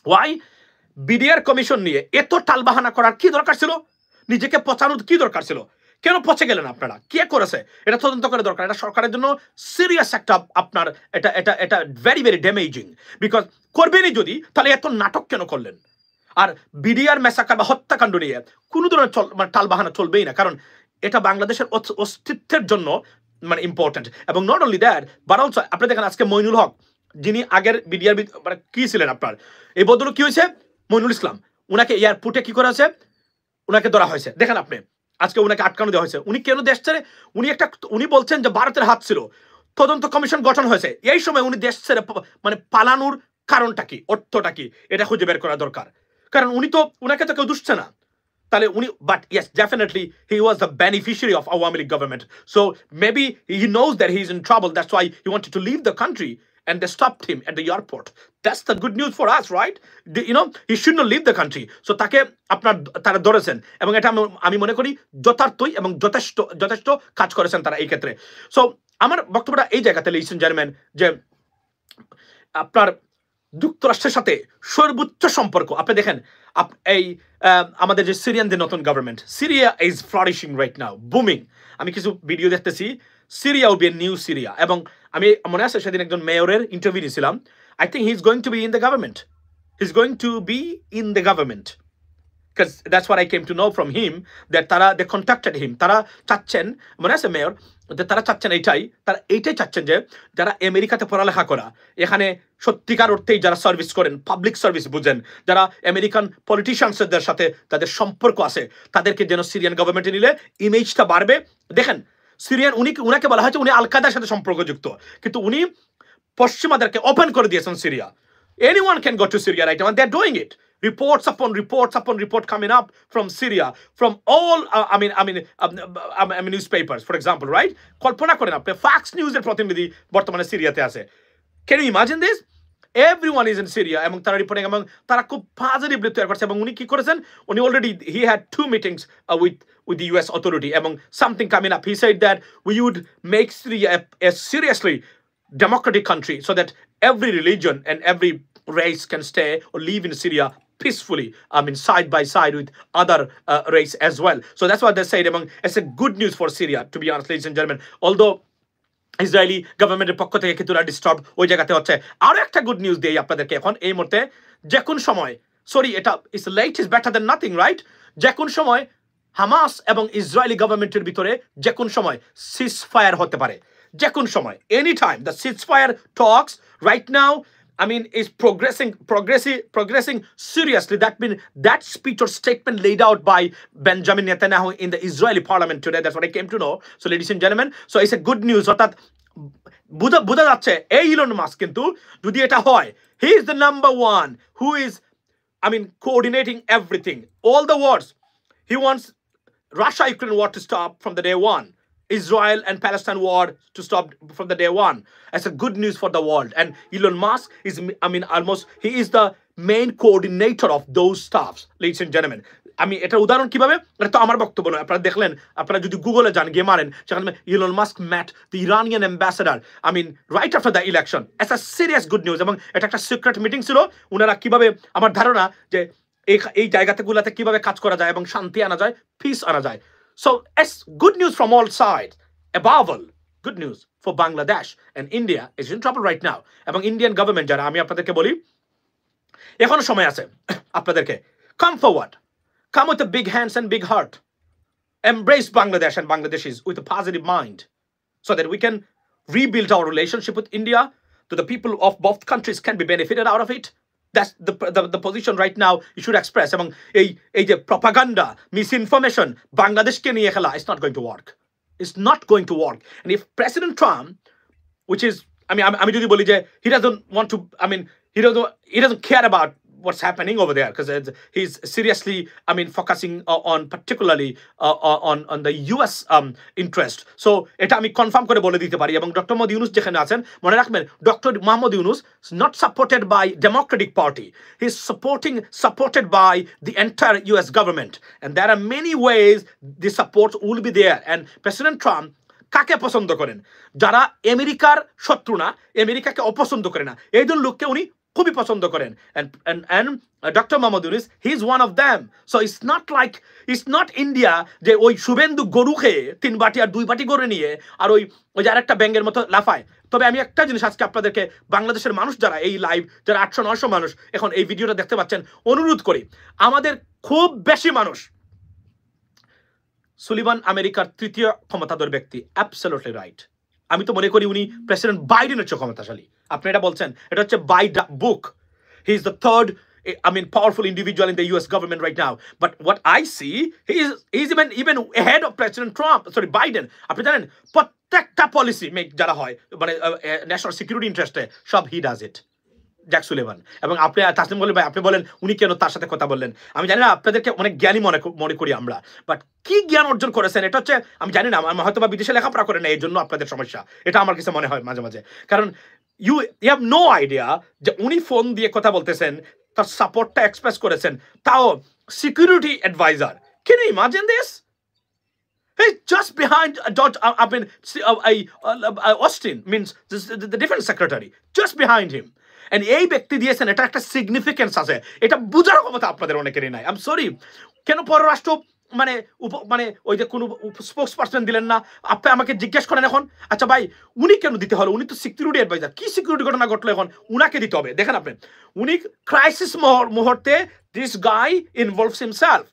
ওয়াই বিডিআর কমিশন নিয়ে এত টালবাহানা করার কি দরকার ছিল? নিজেকে পচানোর কি দরকার ছিল? কেন পচে গেলেন আপনারা? কে করেছে? এটা তদন্ত করে দরকার। এটা সরকারের জন্য সিরিয়াস একটা আপনার এটা ভেরি ভেরি ড্যামেজিং। বিকজ করবেনই যদি, তাহলে এত নাটক কেন করলেন? আর বিডিআর ম্যাসাকার বা হত্যাকাণ্ড নিয়ে কোনো ধরনের মানে টালবাহানা চলবেই না, কারণ এটা বাংলাদেশের অস্তিত্বের জন্য মানে ইম্পর্টেন্ট। এবং not only that but also আপনি দেখেন আজকে মইনুল হক, যিনি আগের বিডিআর মানে কি ছিলেন আপনার, এই বদল কি হয়েছে? মইনুল ইসলাম, উনাকে এয়ারপোর্টে কি করা হয়েছে? উনাকে ধরা হয়েছে। দেখেন আপনি আজকে উনাকে আটকানো দেওয়া হয়েছে। উনি কেন দেশ ছেড়ে? উনি বলছেন যে ভারতের হাত ছিল, তদন্ত কমিশন গঠন হয়েছে, এই সময় উনি দেশ ছেড়ে মানে পালানোর কারণটা কি, অর্থটা কি, এটা খুঁজে বের করা দরকার। কারণ উনাকে তো কেউ দুষছে না। তাহলে উনি, but yes definitely he was the beneficiary of Awami League government, so maybe he knows that he is in trouble, that's why he wanted to leave the country and they stopped him at the airport. That's the good news for us, right? He should not leave the country. So তাকে তারা ধরেছেন এবং এটা আমি মনে করি যথার্থই এবং যথেষ্ট কাজ করেছেন তারা এই ক্ষেত্রে। সো আমার বক্তব্যটা এই জায়গাতে, লিডস এন্ড জেন্টলম্যান, যে আপনার যুক্তরাষ্ট্রের সাথে সর্বোচ্চ সম্পর্ক। আপনি দেখেন এই আমাদের যে সিরিয়ানদের নতুন government, Syria is flourishing right now, booming. আমি কিছু ভিডিও দেখতেছি, Syria will be new Syria. এবং আমি মনে আছে সেদিন একজন মেয়রের ইন্টারভিউ নিয়েছিলাম, I think he is going to be in the government, he is going to be in the government, because that's what I came to know from him, that they contacted him. তারা চাচ্ছেন, মনে আছে mayor, তারা চাচ্ছেন এইটাই চাচ্ছেন যে যারা আমেরিকাতে পড়ালেখা করা, এখানে সত্যিকার অর্থেই যারা সার্ভিস করেন, পাবলিক সার্ভিস বুঝেন, যারা আমেরিকান পলিটিশিয়ানসদের সাথে তাদের সম্পর্ক আছে, তাদেরকে যেন সিরিয়ান গভর্নমেন্টে নিলে ইমেজটা বাড়বে। দেখেন সিরিয়ান, উনাকে বলা হয়েছে উনি আল কায়দার সাথে সম্পর্কযুক্ত, কিন্তু উনি পশ্চিমাদেরকে ওপেন করে দিয়েছেন Syria. Anyone can go to Syria right now, and they're doing it. Reports upon report coming up from Syria, from all newspapers, for example, right? কল্পনা করেন আপনি, ফাক্স নিউজের প্রতিনিধি বর্তমানে সিরিয়াতে আছে। Can you imagine this? Everyone is in Syria এবং তারা reporting, এবং তারা খুব পজিটিভলি তৈরি করছে। এবং উনি কি করেছেন, উনি already he had 2 meetings with the US authority, এবং something coming up. He said that we would make Syria a seriously democratic country so that every religion and every race can stay or live in Syria peacefully, side by side with other race as well. So that's what they said. It's a good news for Syria, to be honest, ladies and gentlemen. Although Israeli গভর্নমেন্টের পক্ষ থেকে কিছুটা disturb ওই জায়গাতে হচ্ছে। আরো একটা good news দিই আপনাদেরকে এখন এই মুহূর্তে, যে কোন সময়, এটা it's late is better than nothing, right? যে কোন সময় হামাস এবং ইসরায়েলি গভর্নমেন্টের ভিতরে যে কোন সময় সিজ ফায়ার হতে পারে, যে কোন সময়, any time. The seize fire Tux right now is progressing seriously. That speech or statement laid out by Benjamin Netanyahu in the Israeli parliament today, that's what I came to know. So ladies and gentlemen, so it's a good news. অর্থাৎ বোঝা যাচ্ছে এই Elon Musk কিন্তু যদি এটা হয়, he is the number one who is coordinating everything, all the wars. He wants Russia-Ukraine war to stop from the day one, Israel and Palestine war to stop from the day one. That's a good news for the world. And Elon Musk is, he is the main coordinator of those stuffs, ladies and gentlemen. এটার উদাহরণ কিভাবে, এটা তো আমার বক্তব্য নয়, আপনারা দেখলেন, আপনারা যদি গুগলে যান, গিয়ে মারেন, সেখানে Elon Musk met the Iranian ambassador, right after the election. It's a serious good news. এবং এটা একটা সিক্রেট মিটিং ছিল। ওনারা কিভাবে, আমার ধারণা যে এই জায়গাগুলোতে কিভাবে কাজ করা যায় এবং শান্তি আনা যায়, পিস আনা যায়। So it's good news from all sides. Above all, good news for Bangladesh, and India is in trouble right now. এবং ইন্ডিয়ান গভর্নমেন্ট যারা, আমি আপনাদেরকে বলি, এখনো সময় আছে আপনাদেরকে, come forward, come with a big hands and big heart, embrace Bangladesh and Bangladeshis with a positive mind, so that we can rebuild our relationship with India, so the people of both countries can be benefited out of it. That's the position right now you should express. এবং এই যে propaganda, misinformation, বাংলাদেশকে নিয়ে খেলা, it's not going to work. It's not going to work. And if President Trump, which is, আমি যদি বলি যে he doesn't want to, he doesn't care about what's happening over there, because he's seriously, focusing on particularly on the US interest. So এটা আমি confirm করে বলে দিতে পারি। এবং ডক্টর মোহাম্মদ ইউনূস যেখানে আছেন, মনে রাখবেন doctor Mohammad Yunus is not supported by Democratic Party. He's supported by the entire US government, and there are many ways the support will be there. And President Trump কাকে পছন্দ করেন? যারা আমেরিকার শত্রু না, আমেরিকাকে অপছন্দ করে না, এই জন লোককে উনি খুবই পছন্দ করেন। and Dr. Mohammad Yunus, he's one of them. So it's not India যে ওই শুভেন্দু গরু খেয়ে 3 বাটি আর 2 বাটি করে নিয়ে আর ওই যে আরেকটা ব্যাঙের মতো লাফায়। তবে আমি একটা জিনিস আজকে আপনাদেরকে, বাংলাদেশের মানুষ যারা এই লাইভ, যারা 800-900 মানুষ এখন এই ভিডিওটা দেখতে পাচ্ছেন, অনুরোধ করি, আমাদের খুব বেশি মানুষ, সুলিভান আমেরিকার 3য় ক্ষমতাধর ব্যক্তি, অ্যাবসলিউটলি রাইট। আমি তো মনে করি উনি প্রেসিডেন্ট বাইডেনের চেয়ে ক্ষমতাশালী। আপনি এটা বলছেন, এটা হচ্ছে by book. He is the third powerful individual in the US government right now. But what I see, he's even ahead of President Trump, sorry, Biden. আপনি জানেন প্রত্যেকটা পলিসি মেক যারা হয়, মানে ন্যাশনাল সিকিউরিটি ইন্টারেস্টে, সব he does it, Jack Sullivan. এবং আপনি তাসলিম বলেন ভাই, আপনি বলেন উনি কেন তার সাথে কথা বললেন। আমি জানি না, আপনাদেরকে অনেক জ্ঞানী মনে করি আমরা, বাট কি জ্ঞান অর্জন করেছেন এটা হচ্ছে আমি জানি না। হয়তো বা বিদেশে লেখাপড়া করেন না, এই জন্য আপনাদের সমস্যা, এটা আমার কাছে মনে হয় মাঝে মাঝে। কারণ ইউ হ্যাভ নো আইডিয়া যে উনি ফোন দিয়ে কথা বলতেছেন, তার সাপোর্টটা এক্সপ্রেস করেছেন, তাও security advisor. Can you imagine this? He's just behind Austin, means the defense secretary, just behind him. And এই ব্যক্তি দিয়েছেন, এটা একটা সিগনিফিকেন্স আছে, এটা বুঝার ক্ষমতা আপনাদের অনেকেরই নাই। আই এম সরি, কেন পররাষ্ট্র মানে ওই যে কোনো স্পোক্স পার্সন দিলেন না? আপনি আমাকে জিজ্ঞেস করেন এখন, আচ্ছা ভাই উনি কেন দিতে হলো? উনি তো সিকিউরিটি অ্যাডভাইজার, কি সিকিউরিটি ঘটনা ঘটলো এখন উনাকে দিতে হবে? দেখেন আপনি, উনি ক্রাইসিস মুহূর্তে দিস গাই ইনভলভস হিমসেলফ,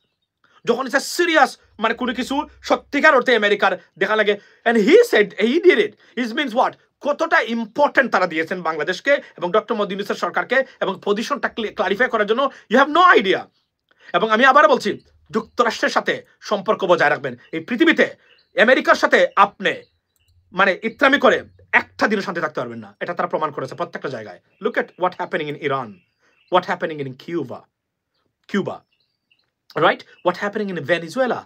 যখন এটা সিরিয়াস, মানে কোনো কিছু সত্যিকার অর্থে আমেরিকার দেখা লাগে, and he said he did it. It means what? কতটা ইম্পর্টেন্ট তারা দিয়েছেন বাংলাদেশকে এবং ডক্টর মোহাম্মদ ইউনূসের সরকারকে, এবং পজিশনটা ক্লারিফাই করার জন্য ইউ হ্যাভ নো আইডিয়া। এবং আমি আবার বলছি, যুক্তরাষ্ট্রের সাথে সম্পর্ক বজায় রাখবেন। এই পৃথিবীতে আমেরিকার সাথে আপনি ইত্রামি করে একটা দিনও শান্তি থাকতে পারবেন না, এটা তারা প্রমাণ করেছে প্রত্যেকটা জায়গায়। Look at what happening in Iran, what happening in Cuba, right? What happening in Venezuela?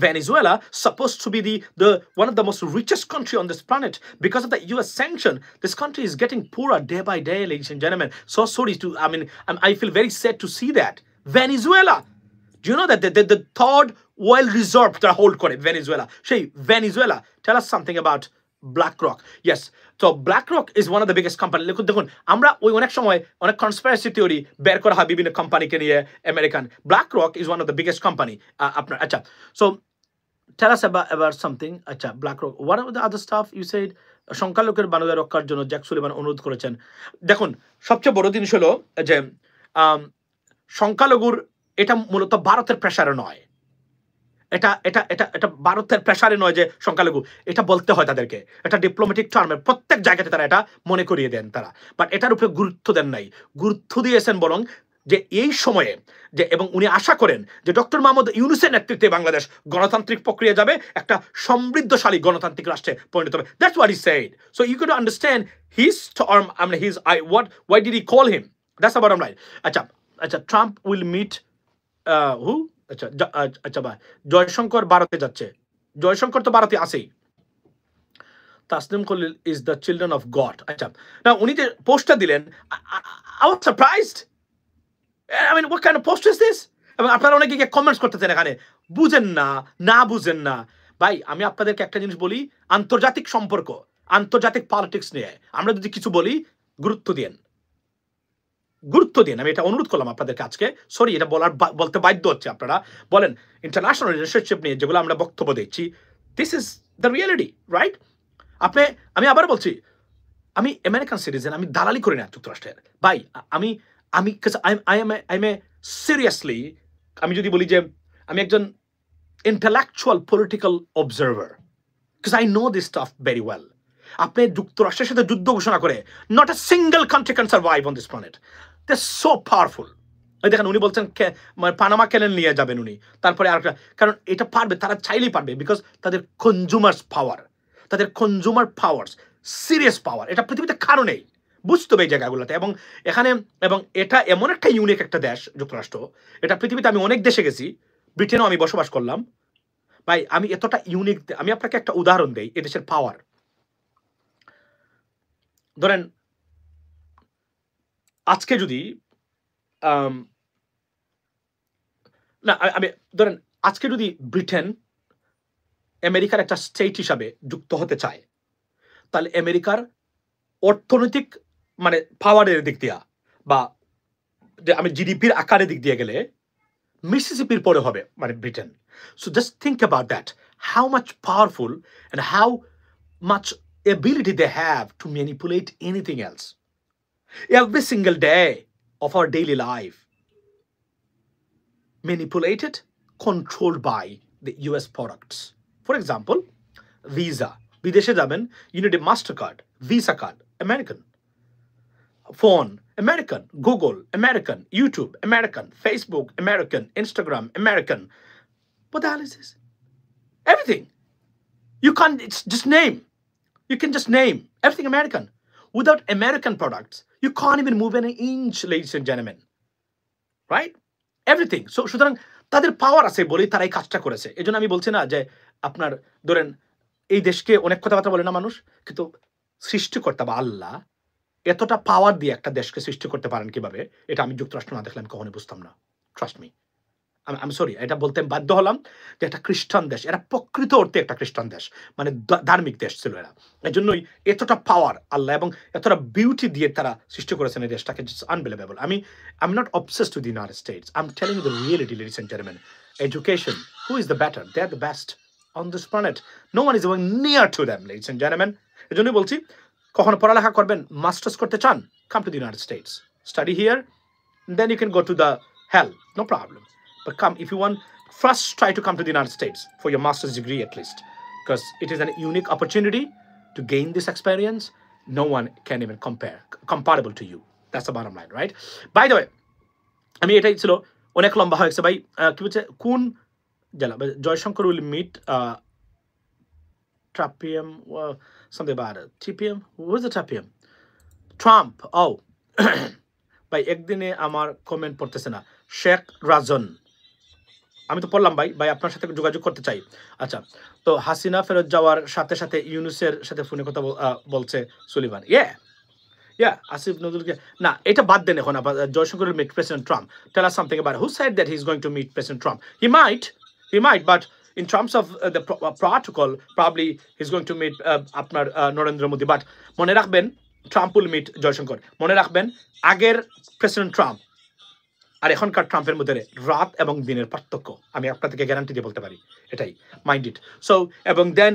Venezuela supposed to be the one of the most richest country on this planet. Because of the US sanction, this country is getting poorer day by day, ladies and gentlemen. So sorry to, I feel very sad to see that. Venezuela, do you know that the third oil reserve that hold করে Venezuela? সেই Venezuela, tell us something about BlackRock. Yes, so BlackRock is one of the biggest company. দেখুন আমরা ওই অনেক সময় অনেক conspiracy theory বের করা হয় বিভিন্ন কোম্পানিকে নিয়ে American. BlackRock is one of the biggest company. আপনার আচ্ছা, so tell us about something. আচ্ছা, BlackRock, what are the other stuff you said? সংখ্যালঘুদের বানোয়ার রক্ষার জন্য জ্যাক সুলিভান অনুরোধ করেছেন। দেখুন সবচেয়ে বড় জিনিস হলো যে সংখ্যালঘুর, এটা মূলত ভারতের প্রেসারে নয়, এটা ভারতের প্রেসারে নয় যে সংখ্যালঘু, এটা বলতে হয় তাদেরকে, এটা ডিপ্লোম্যাটিক টার্মে প্রত্যেক জায়গাতে তারা এটা মনে করিয়ে দেন তারা, বাট এটার উপরে গুরুত্ব দেন নাই। গুরুত্ব দিয়েছেন বরং যে এই সময়ে যে, এবং উনি আশা করেন যে ডক্টর মোহাম্মদ ইউনূসের নেতৃত্বে বাংলাদেশ গণতান্ত্রিক প্রক্রিয়া যাবে, একটা সমৃদ্ধশালী গণতান্ত্রিক রাষ্ট্রে পরিণত হবে। That's what he said. So you can understand his term, why did he call him? That's the bottom line. আচ্ছা, ট্রাম্প উইল মিট হু? আচ্ছা ভাই, জয়শঙ্কর ভারতে যাচ্ছে। জয়শঙ্কর তো ভারতে আছেই। Tasnim Khalil is the children of god. আচ্ছা, না উনি যে পোস্টটা দিলেন, I was surprised. I mean, what kind of post is this? এবং আপনারা অনেকে কমেন্টস করতেছেন এখানে, বুঝেন না বুঝেন না। ভাই আমি আপনাদেরকে একটা জিনিস বলি, আন্তর্জাতিক সম্পর্ক, আন্তর্জাতিক পলিটিক্স নিয়ে আমরা যদি কিছু বলি, গুরুত্ব দিন। আমি এটা অনুরোধ করলাম আপনাদেরকে আজকে। সরি, এটা বলতে বাধ্য হচ্ছে। আপনারা বলেন ইন্টারন্যাশনাল রিলেশনশিপ নিয়ে যেগুলো আমরা বক্তব্য দিচ্ছি, this is the reality, right? আমি আবার বলছি, আমি আমেরিকান সিটিজেন, আমি দালালি করি না যুক্তরাষ্ট্রের। ভাই আমি সিরিয়াসলি, আমি যদি বলি যে আমি একজন intellectual political observer, because I know this stuff very well. আপনি যুক্তরাষ্ট্রের সাথে যুদ্ধ ঘোষণা করে, not a single country can survive on this planet. They so powerful. এই দেখেন উনি বলছেন মানে পানামা ক্যানেল নিয়ে যাবেন উনি, তারপরে আরেকটা, কারণ এটা পারবে, তারা চাইলেই পারবে, বিকজ তাদের কনজুমার্স পাওয়ার, তাদের কনজুমার পাওয়ার্স, সিরিয়াস পাওয়ার, এটা পৃথিবীতে কারো নেই, বুঝতে হবে এই জায়গাগুলোতে। এবং এখানে, এবং এটা এমন একটা ইউনিক একটা দেশ যুক্তরাষ্ট্র, এটা পৃথিবীতে আমি অনেক দেশে গেছি, ব্রিটেনেও আমি বসবাস করলাম ভাই, আমি এতটা ইউনিক, আমি আপনাকে একটা উদাহরণ দেই এদেশের পাওয়ার। ধরেন আজকে যদি না আমি ধরেন আজকে যদি ব্রিটেন আমেরিকার একটা স্টেট হিসাবে যুক্ত হতে চায়, তাহলে আমেরিকার অর্থনৈতিক মানে পাওয়ারের দিক দিয়া বা আমি জিডিপির আকারের দিক দিয়ে গেলে মিসিসিপির পরে হবে মানে Britain. So just think about that, how much powerful and how much ability they have to manipulate anything else every single day of our daily life, manipulated, controlled by the US products. For example, Visa, বিদেশে যাবেন, you need a MasterCard, Visa card, American. Phone, American. Google, American. YouTube, American. Facebook, American. Instagram, American. What the hell is this? Everything. You can't, it's just name. You can just name everything American. Without American products, you can't even move an inch, ladies and gentlemen. Right? Everything. So, সুতরাং তাদের পাওয়ার আছে বলেই তারা এই কাজটা করেছে। এই জন্য আমি বলছি না যে আপনার ধরেন এই দেশকে অনেক কথাবার্তা বলে না মানুষ, কিন্তু সৃষ্টিকর্তা বা আল্লাহ এতটা পাওয়ার দিয়ে একটা দেশকে সৃষ্টি করতে পারেন কিভাবে, এটা আমি যুক্তরাষ্ট্র না দেখলে আমি কখনোই বুঝতাম না। ট্রাস্ট মি, আমি সরি, এটা বলতে বাধ্য হলাম যে একটা খ্রিস্টান দেশ, এরা প্রকৃত অর্থে একটা খ্রিস্টান দেশ, মানে ধার্মিক দেশ ছিল এরা। এই জন্যই এতটা পাওয়ার আল্লাহ এবং এতটা বিউটি দিয়ে তারা সৃষ্টি করেছেন এই দেশটাকে, জাস্ট আনবিলিভেবল। আমি not obsessed with United States, I am telling you the reality, ladies and gentleman. Education, who is the better? They are the best on this planet, no one is even near to them, ladies and gentleman. এই জন্যই বলছি, কখনো পড়ালেখা করবেন, masters করতে চান, come to the United States, study here, then you can go to the hell, no problem. But come, if you want, first try to come to the United States for your master's degree at least, because it is a unique opportunity to gain this experience. No one can even comparable to you. That's the bottom line, right? By the way, আমি এটাই ছিল, অনেক লম্বা হয়ে গেছে ভাই। কি বলছে, কোন জেলা? Jaishankar will meet TPM, something about it. TPM? What's the TPM? Trump. Oh. ভাই একদিনে আমার কমেন্ট পড়তেছে না। শেখ রাজন, আমি তো পড়লাম ভাই আপনার সাথে যোগাযোগ করতে চাই। আচ্ছা, তো হাসিনা ফেরত যাওয়ার সাথে সাথে ইউনুসের সাথে ফোনে কথা বলছে সুলিভান। ইয়া আসিফ নজরুলকে না, এটা বাদ দেন এখন। Jaishankar will meet President Trump. Tell us something about who said that he's going to meet President Trump. He might, but in terms of the protocol, probably he's going to meet আপনার Narendra Modi. But মনে রাখবেন, Trump will meet Jaishankar. মনে রাখবেন, আগের president Trump আর এখনকার ট্রাম্পের মধ্যে রাত এবং দিনের পার্থক্য, আমি আপনাদেরকে গ্যারান্টি দিয়ে বলতে পারি, এটাই, মাইন্ড ইট। সো এবং দেন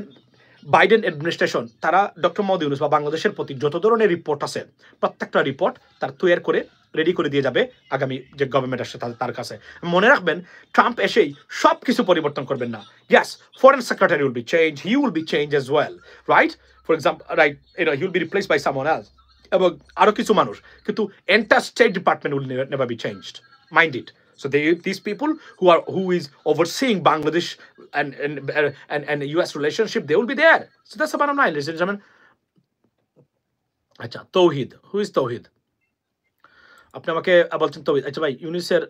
বাইডেন অ্যাডমিনিস্ট্রেশন, তারা ডক্টর মোদি ইউনূস বা বাংলাদেশের প্রতি যত ধরনের রিপোর্ট আছে, প্রত্যেকটা রিপোর্ট তার তৈরি করে রেডি করে দিয়ে যাবে আগামী যে গভর্নমেন্ট আসছে তার কাছে। মনে রাখবেন, ট্রাম্প এসেই সব কিছু পরিবর্তন করবেন না। Yes, foreign secretary will be change, he will be change as well, right? For example, right, he will be replaced by someone else, এবং আরো কিছু মানুষ, কিন্তু entire state department will never be changed, mind it. So these people who is overseeing Bangladesh and US relationship, they will be there. So that's the bottom line, ladies and gentlemen. আচ্ছা, তৌহিদ, who is তৌহিদ? আপনি আমাকে বলছেন তৌহিদ। আচ্ছা ভাই, ইউনিসের